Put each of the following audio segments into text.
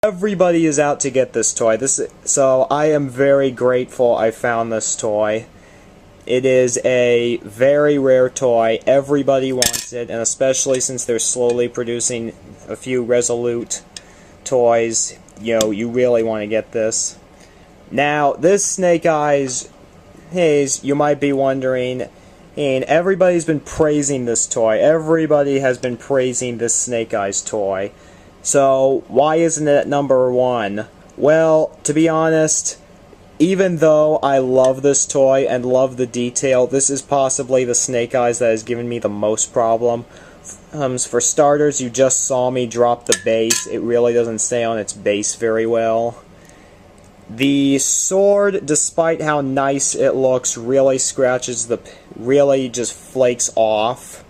Everybody is out to get this toy. So I am very grateful I found this toy. It is a very rare toy. Everybody wants it, and especially since they're slowly producing a few Resolute toys, you really want to get this. Now, this Snake Eyes haze, you might be wondering, and everybody's been praising this toy. Everybody has been praising this Snake Eyes toy. So, why isn't it at number 1? Well, to be honest, even though I love this toy and love the detail, this is possibly the Snake Eyes that has given me the most problem. For starters, you just saw me drop the base. It really doesn't stay on its base very well. The sword, despite how nice it looks, really really just flakes off.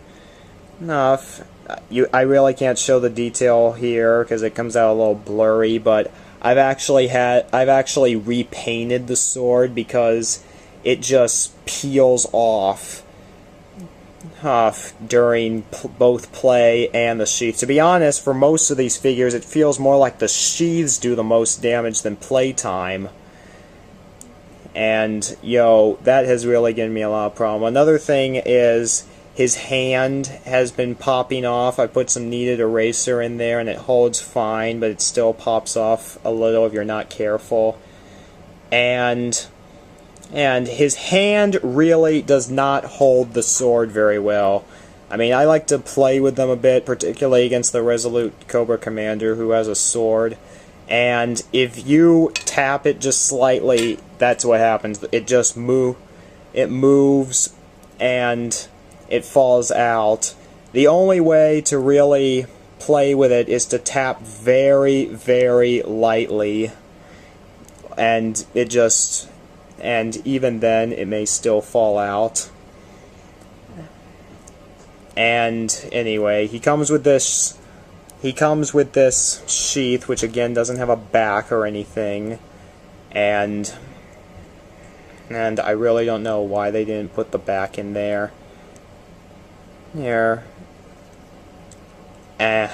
I really can't show the detail here because it comes out a little blurry, but I've actually repainted the sword because it just peels off during both play and the sheath. To be honest, for most of these figures, it feels more like the sheaths do the most damage than playtime. And, that has really given me a lot of problem. Another thing is his hand has been popping off. I put some kneaded eraser in there and it holds fine, but it still pops off a little if you're not careful. And his hand really does not hold the sword very well. I mean, I like to play with them a bit, particularly against the Resolute Cobra Commander who has a sword. And if you tap it just slightly, that's what happens. It just moves and it falls out. The only way to really play with it is to tap very, very lightly, and even then it may still fall out. And anyway, he comes with this sheath, which again doesn't have a back or anything, and I really don't know why they didn't put the back in there. Here. I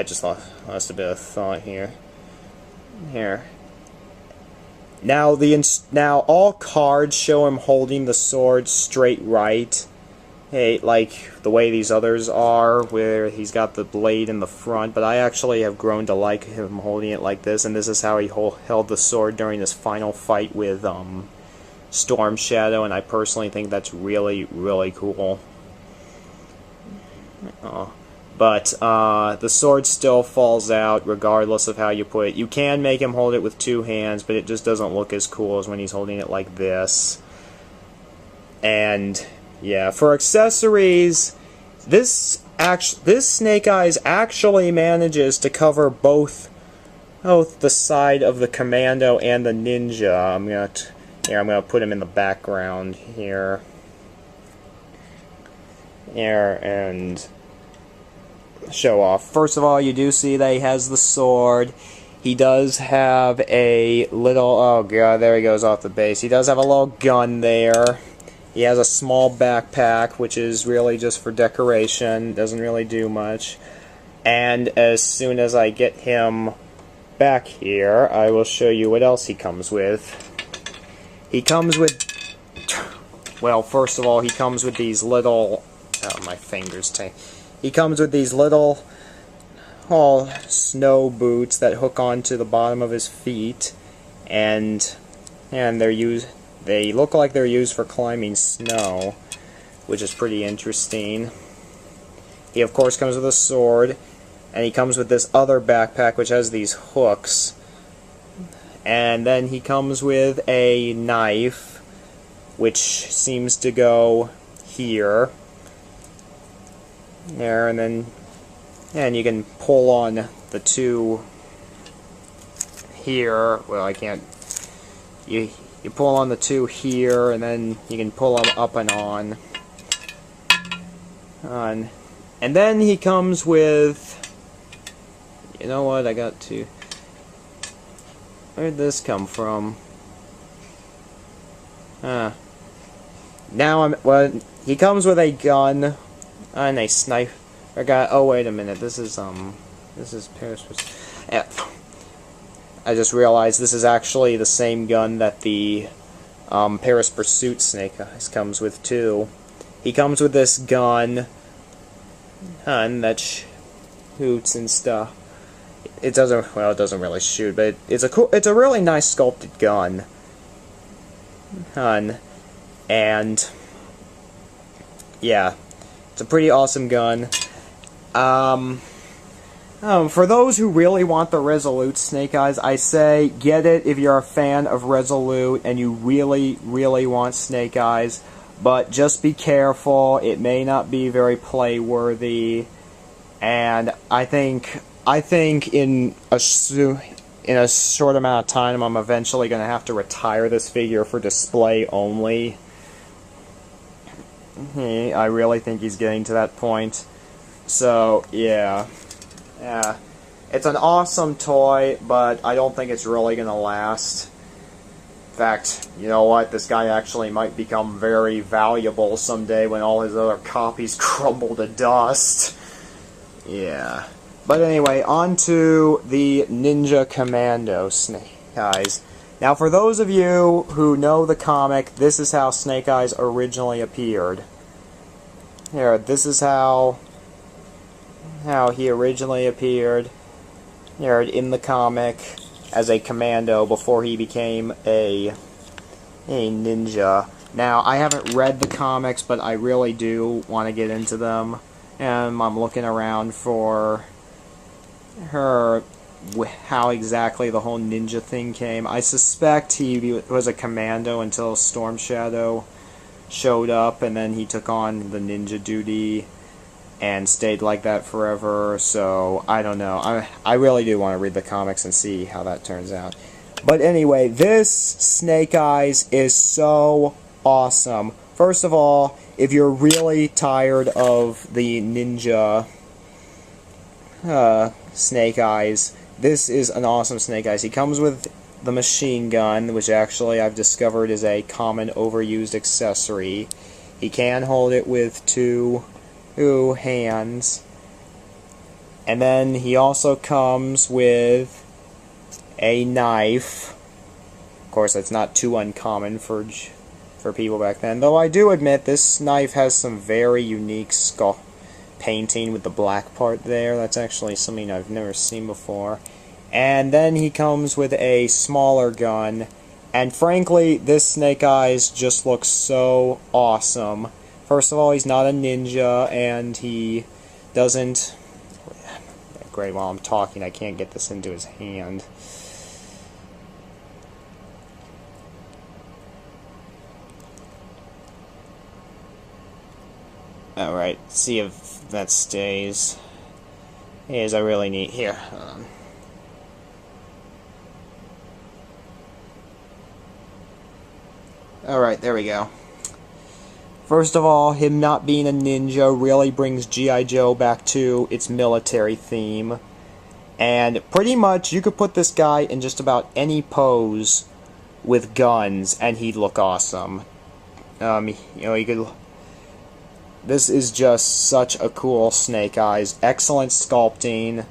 just lost a bit of thought here. Here. Now all cards show him holding the sword straight right. Hey, like the way these others are, where he's got the blade in the front, but I actually have grown to like him holding it like this, and this is how he held the sword during his final fight with Storm Shadow, and I personally think that's really, really cool. But the sword still falls out regardless of how you put it. You can make him hold it with 2 hands, but it just doesn't look as cool as when he's holding it like this. And yeah, for accessories, this Snake Eyes actually manages to cover both the side of the Commando and the Ninja. I'm gonna put him in the background here. And show off. First of all, you do see that he has the sword. He does have a little... oh god, there he goes off the base. He does have a little gun there. He has a small backpack, which is really just for decoration. Doesn't really do much. And as soon as I get him back here, I will show you what else he comes with. He comes with... well, first of all, he comes with these little... oh, my fingers take... he comes with these little snow boots that hook onto the bottom of his feet, and they look like they're used for climbing snow, which is pretty interesting. He of course comes with a sword, and he comes with this other backpack which has these hooks, and then he comes with a knife which seems to go here. There, and you can pull on the 2 here. Well, I can't. You pull on the 2 here, and then you can pull them up and on. And then he comes with... you know what? I got to... where'd this come from? Now well, he comes with a gun. And a sniper gun. Oh, wait a minute. This is, This is Paris. Yeah. I just realized this is actually the same gun that the Paris Pursuit Snake Eyes comes with too. He comes with this gun that shoots and stuff. It doesn't. Well, it doesn't really shoot, but it's a really nice sculpted gun. And yeah, it's a pretty awesome gun. For those who really want the Resolute Snake Eyes, I say get it if you're a fan of Resolute and you really, really want Snake Eyes. But just be careful; it may not be very play-worthy. And I think in a short amount of time, I'm eventually going to have to retire this figure for display only. I really think he's getting to that point. So yeah. Yeah, it's an awesome toy, but I don't think it's really going to last. In fact, you know what? This guy actually might become very valuable someday when all his other copies crumble to dust. Yeah. But anyway, on to the Ninja Commando Snake Eyes. Now, for those of you who know the comic, this is how Snake Eyes originally appeared. Here, this is how he originally appeared in the comic as a commando before he became a ninja. Now, I haven't read the comics, but I really do want to get into them, and I'm looking around for how exactly the whole ninja thing came. I suspect he was a commando until Storm Shadow showed up, and then he took on the ninja duty and stayed like that forever, so I don't know. I really do want to read the comics and see how that turns out. But anyway, this Snake Eyes is so awesome. First of all, if you're really tired of the ninja Snake Eyes, this is an awesome Snake Eyes. He comes with the machine gun, which actually I've discovered is a common overused accessory. He can hold it with two hands, and then he also comes with a knife. Of course, that's not too uncommon for people back then, though I do admit this knife has some very unique skull painting with the black part there. That's actually something I've never seen before. And then he comes with a smaller gun, and frankly, this Snake Eyes just looks so awesome. First of all, he's not a ninja, and he doesn't... Great, while I'm talking, I can't get this into his hand. Alright, see if that stays. Here's I really need... Here, hold on. Alright, there we go. First of all, him not being a ninja really brings G.I.Joe back to its military theme. And pretty much, you could put this guy in just about any pose with guns, and he'd look awesome. You know, you could... This is just such a cool Snake Eyes. Excellent sculpting.